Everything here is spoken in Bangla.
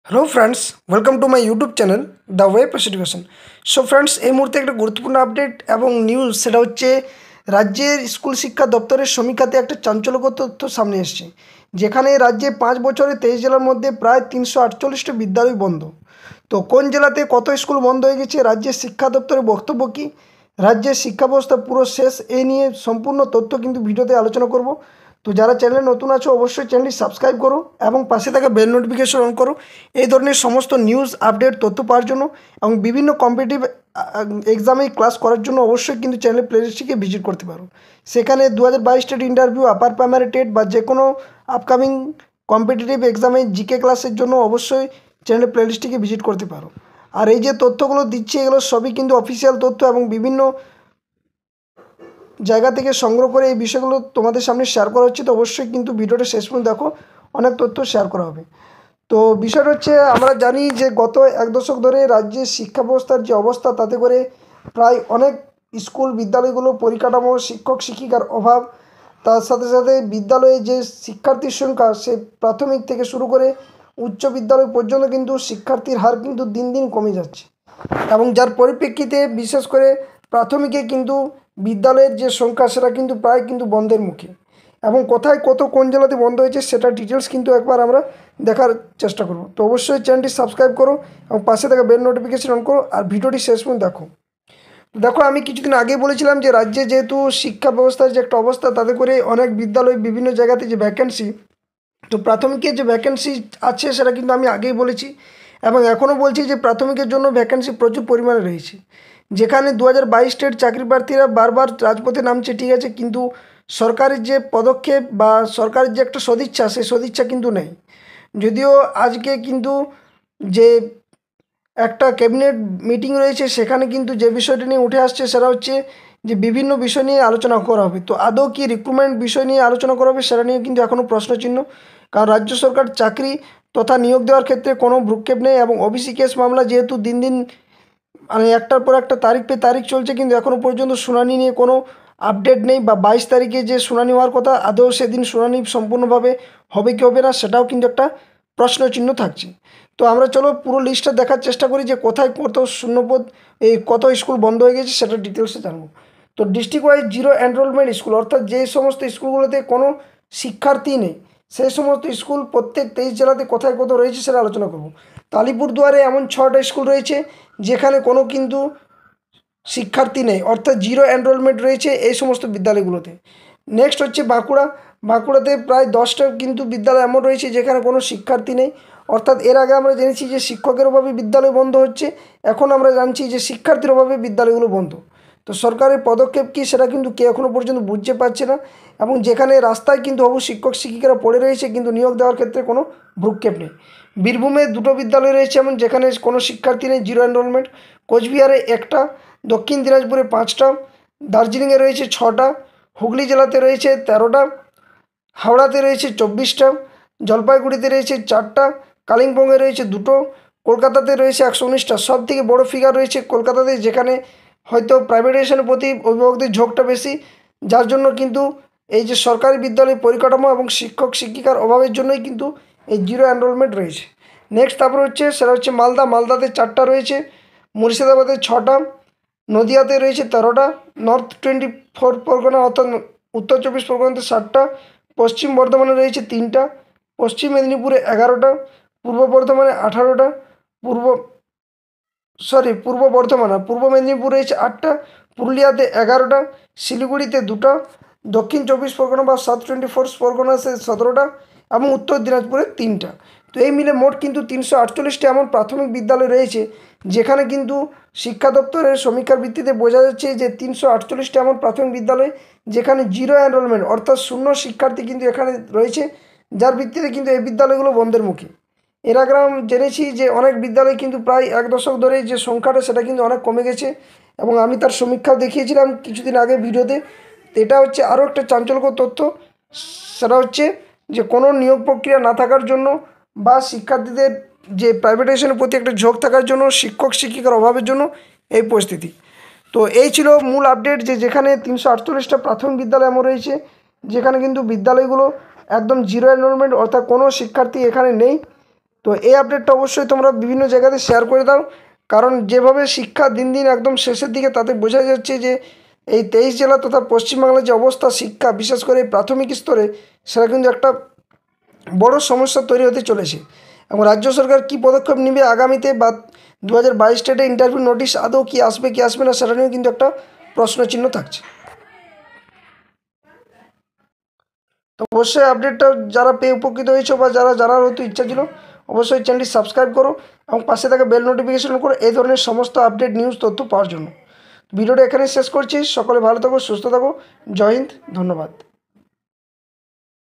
Hello friends, welcome to my YouTube channel the way pass education. So friends, এই মুহূর্তে একটা গুরুত্বপূর্ণ আপডেট এবং নিউজ, সেটা হচ্ছে রাজ্যের স্কুল শিক্ষা দপ্তরের সমীক্ষাতে একটা চাঞ্চল্যকর তথ্য সামনে এসেছে, যেখানে রাজ্যে 5 বছরে 23 জেলার মধ্যে প্রায় 348টা বিদ্যালয় বন্ধ। তো কোন জেলাতে কত স্কুল বন্ধ হয়ে গেছে, রাজ্যের শিক্ষা দপ্তরের বক্তব্য কী, রাজ্যের শিক্ষা ব্যবস্থা পুরো শেষ, এই নিয়ে সম্পূর্ণ তথ্য কিন্তু ভিডিওতে আলোচনা করব। তো যারা চ্যানেলে নতুন আছো অবশ্যই চ্যানেলটি সাবস্ক্রাইব করো এবং পাশে থাকা বেল নোটিফিকেশন অন করো এই ধরনের সমস্ত নিউজ আপডেট তথ্য পাওয়ার জন্য, এবং বিভিন্ন কম্পিটিটিভ এক্সামে ক্লাস করার জন্য অবশ্যই কিন্তু চ্যানেলের প্লেলিস্টটিকে ভিজিট করতে পারো। সেখানে 2022 TET interview, upper primary TET বা যে কোনো আপকামিং কম্পিটিটিভ এক্সামে জিকে ক্লাসের জন্য অবশ্যই চ্যানেলের প্লেলিস্টটিকে ভিজিট করতে পারো। আর এই যে তথ্যগুলো দিচ্ছি, এগুলো সবই কিন্তু অফিসিয়াল তথ্য এবং বিভিন্ন জায়গা থেকে সংগ্রহ করে এই বিষয়গুলো তোমাদের সামনে শেয়ার করা হচ্ছে। তো অবশ্যই কিন্তু ভিডিওটা শেষ পর্যন্ত দেখো, অনেক তথ্য শেয়ার করা হবে। তো বিষয়টা হচ্ছে, আমরা জানি যে গত 1 দশক ধরে রাজ্যের শিক্ষা ব্যবস্থার যে অবস্থা, তাতে করে প্রায় অনেক স্কুল বিদ্যালয়গুলো পরিকাঠামো, শিক্ষক শিক্ষিকার অভাব, তার সাথে সাথে বিদ্যালয়ে যে শিক্ষার্থীর সংখ্যা, সে প্রাথমিক থেকে শুরু করে উচ্চ বিদ্যালয় পর্যন্ত কিন্তু শিক্ষার্থীর হার কিন্তু দিন দিন কমে যাচ্ছে, এবং যার পরিপ্রেক্ষিতে বিশেষ করে প্রাথমিকে কিন্তু বিদ্যালয়ের যে সংখ্যা, সেটা কিন্তু প্রায় কিন্তু বন্ধের মুখে। এবং কোথায় কত কোন জেলাতে বন্ধ হয়েছে সেটা ডিটেলস কিন্তু একবার আমরা দেখার চেষ্টা করব। তো অবশ্যই চ্যানেলটি সাবস্ক্রাইব করো এবং পাশে থাকা বেল নোটিফিকেশন অন করো, আর ভিডিওটি শেষ পর্যন্ত দেখো। দেখো, আমি কিছুদিন আগে বলেছিলাম যে রাজ্যে যেহেতু শিক্ষা ব্যবস্থার যে একটা অবস্থা, তাতে করে অনেক বিদ্যালয় বিভিন্ন জায়গাতে যে ভ্যাকেন্সি, তো প্রাথমিকের যে ভ্যাকেন্সি আছে সেটা কিন্তু আমি আগেই বলেছি, এবং এখনও বলছি যে প্রাথমিকের জন্য ভ্যাকেন্সি প্রচুর পরিমাণে রয়েছে। যেখানে 2022 টেট চাকরি প্রার্থীরা বারবার রাজপথে নামছে, ঠিক আছে, কিন্তু সরকারের যে পদক্ষেপ বা সরকারের যে একটা সদিচ্ছা, সেই সদিচ্ছা কিন্তু নেই। যদিও আজকে কিন্তু যে একটা ক্যাবিনেট মিটিং রয়েছে, সেখানে কিন্তু যে বিষয়টি নিয়ে উঠে আসছে সেটা হচ্ছে যে বিভিন্ন বিষয় নিয়ে আলোচনা করা হবে। তো আদৌ কি রিক্রুটমেন্ট বিষয় নিয়ে আলোচনা করা হবে, সেটা নিয়ে কিন্তু এখনও প্রশ্নচিহ্ন। কারণ রাজ্য সরকার চাকরি তথা নিয়োগ দেওয়ার ক্ষেত্রে কোনো ভ্রুক্ষেপ নেই, এবং ওবিসি কেস মামলা যেহেতু দিন দিন মানে একটার পর একটা তারিখ পে তারিখ চলছে, কিন্তু এখনও পর্যন্ত শুনানি নিয়ে কোনো আপডেট নেই, বা 22 তারিখে যে শুনানি হওয়ার কথা, আদৌ সেদিন শুনানি সম্পূর্ণভাবে হবে কি হবে না, সেটাও কিন্তু একটা প্রশ্নচিহ্ন থাকছে। তো আমরা চলো পুরো লিস্টটা দেখার চেষ্টা করি যে কোথায় কত শূন্যপদ, এই কত স্কুল বন্ধ হয়ে গেছে সেটা ডিটেলসে জানবো। তো district wise zero enrolment school, অর্থাৎ যে সমস্ত স্কুলগুলোতে কোনো শিক্ষার্থী নেই, সেই সমস্ত স্কুল প্রত্যেক 23 জেলাতে কোথায় কত রয়েছে সেটা আলোচনা করব। তো আলিপুরদুয়ারে এমন 6টা স্কুল রয়েছে যেখানে কোনো কিন্তু শিক্ষার্থী নেই, অর্থাৎ জিরো এনরোলমেন্ট রয়েছে এই সমস্ত বিদ্যালয়গুলোতে। নেক্সট হচ্ছে বাঁকুড়া। বাঁকুড়াতে প্রায় 10টা কিন্তু বিদ্যালয় এমন রয়েছে যেখানে কোনো শিক্ষার্থী নেই, অর্থাৎ এর আগে আমরা জেনেছি যে শিক্ষকের অভাবে বিদ্যালয় বন্ধ হচ্ছে, এখন আমরা জানছি যে শিক্ষার্থীর অভাবে বিদ্যালয়গুলো বন্ধ। তো সরকারের পদক্ষেপ কী সেটা কিন্তু কেউ এখনও পর্যন্ত বুঝতে পারছে না, এবং যেখানে রাস্তায় কিন্তু হবু শিক্ষক শিক্ষিকারা পড়ে রয়েছে, কিন্তু নিয়োগ দেওয়ার ক্ষেত্রে কোনো ভ্রুক্ষেপ নেই। বীরভূমে 2টো বিদ্যালয় রয়েছে এমন যেখানে কোনো শিক্ষার্থী নেই, জিরো এনরোলমেন্ট। কোচবিহারে 1টা, দক্ষিণ দিনাজপুরে 5টা, দার্জিলিংয়ে রয়েছে 6টা, হুগলি জেলাতে রয়েছে 13টা, হাওড়াতে রয়েছে 24টা, জলপাইগুড়িতে রয়েছে 4টা, কালিম্পংয়ে রয়েছে 2টো, কলকাতাতে রয়েছে 119টা। সব থেকে বড়ো ফিগার রয়েছে কলকাতাতে, যেখানে হয়তো প্রাইভেটাইজেশনের প্রতি অভিভাবকদের ঝোঁকটা বেশি, যার জন্য কিন্তু এই যে সরকারি বিদ্যালয় পরিকাঠামো এবং শিক্ষক শিক্ষিকার অভাবের জন্যই কিন্তু এই জিরো এনরোলমেন্ট রয়েছে। নেক্সট তারপর হচ্ছে সেটা হচ্ছে মালদা। মালদাতে 4টা রয়েছে, মুর্শিদাবাদে 6টা, নদিয়াতে রয়েছে 13টা, নর্থ 24 পরগনা অর্থাৎ উত্তর 24 পরগনাতে 7টা, পশ্চিম বর্ধমানে রয়েছে 3টা, পশ্চিম মেদিনীপুরে 11টা, পূর্ব বর্ধমানে 18টা, পূর্ব বর্ধমান আর পূর্ব মেদিনীপুর রয়েছে 8টা, পুরুলিয়াতে 11টা, শিলিগুড়িতে 2টা, দক্ষিণ 24 পরগনা বা সাউথ 24 পরগনাতে 17টা, এবং উত্তর দিনাজপুরে 3টা। তো এই মিলে মোট কিন্তু 348টা এমন প্রাথমিক বিদ্যালয় রয়েছে, যেখানে কিন্তু শিক্ষা দপ্তরের সমীক্ষার ভিত্তিতে বোঝা যাচ্ছে যে 348টা এমন প্রাথমিক বিদ্যালয় যেখানে জিরো এনরোলমেন্ট, অর্থাৎ শূন্য শিক্ষার্থী কিন্তু এখানে রয়েছে, যার ভিত্তিতে কিন্তু এই বিদ্যালয়গুলো বন্ধের মুখে। এর আগে আমরা জেনেছি যে অনেক বিদ্যালয় কিন্তু প্রায় 1 দশক ধরে যে সংখ্যাটা সেটা কিন্তু অনেক কমে গেছে, এবং আমি তার সমীক্ষাও দেখিয়েছিলাম কিছুদিন আগে ভিডিওতে। তো এটা হচ্ছে আরও একটা চাঞ্চল্যকর তথ্য, সেটা হচ্ছে যে কোনো নিয়োগ প্রক্রিয়া না থাকার জন্য বা শিক্ষার্থীদের যে প্রাইভেটাইজেশনের প্রতি একটা ঝোঁক থাকার জন্য, শিক্ষক শিক্ষিকার অভাবের জন্য এই পরিস্থিতি। তো এই ছিল মূল আপডেট, যে যেখানে 348টা প্রাথমিক বিদ্যালয় এমন রয়েছে যেখানে কিন্তু বিদ্যালয়গুলো একদম জিরো এনরোলমেন্ট, অর্থাৎ কোনো শিক্ষার্থী এখানে নেই, তো এই আপডেটটা অবশ্যই তোমরা বিভিন্ন জায়গাতে শেয়ার করে দাও, কারণ যেভাবে শিক্ষা দিন দিন একদম শেষের দিকে, তাতে বোঝা যাচ্ছে যে এই 23 জেলা তথা পশ্চিমবাংলার যে অবস্থা শিক্ষা, বিশেষ করে প্রাথমিক স্তরে, সেটা কিন্তু একটা বড় সমস্যা তৈরি হতে চলেছে। এবং রাজ্য সরকার কী পদক্ষেপ নেবে আগামীতে, বা 2022 স্টেটে ইন্টারভিউ নোটিশ আদৌ কি আসবে কি আসবে না, সেটা নিয়েও কিন্তু একটা প্রশ্নচিহ্ন থাকছে। তো অবশ্যই আপডেটটা যারা পেয়ে উপকৃত হয়েছে বা যারা হয়তো ইচ্ছা ছিল, অবশ্যই চ্যানেলটি সাবস্ক্রাইব করো এবং পাশে থাকা বেল নোটিফিকেশন করো এই ধরনের সমস্ত আপডেট নিউজ তথ্য পাওয়ার জন্য। ভিডিওটা এখানে শেষ করছি। সকলে ভালো থাকো, সুস্থ থাকো। জয় হিন্দ, ধন্যবাদ।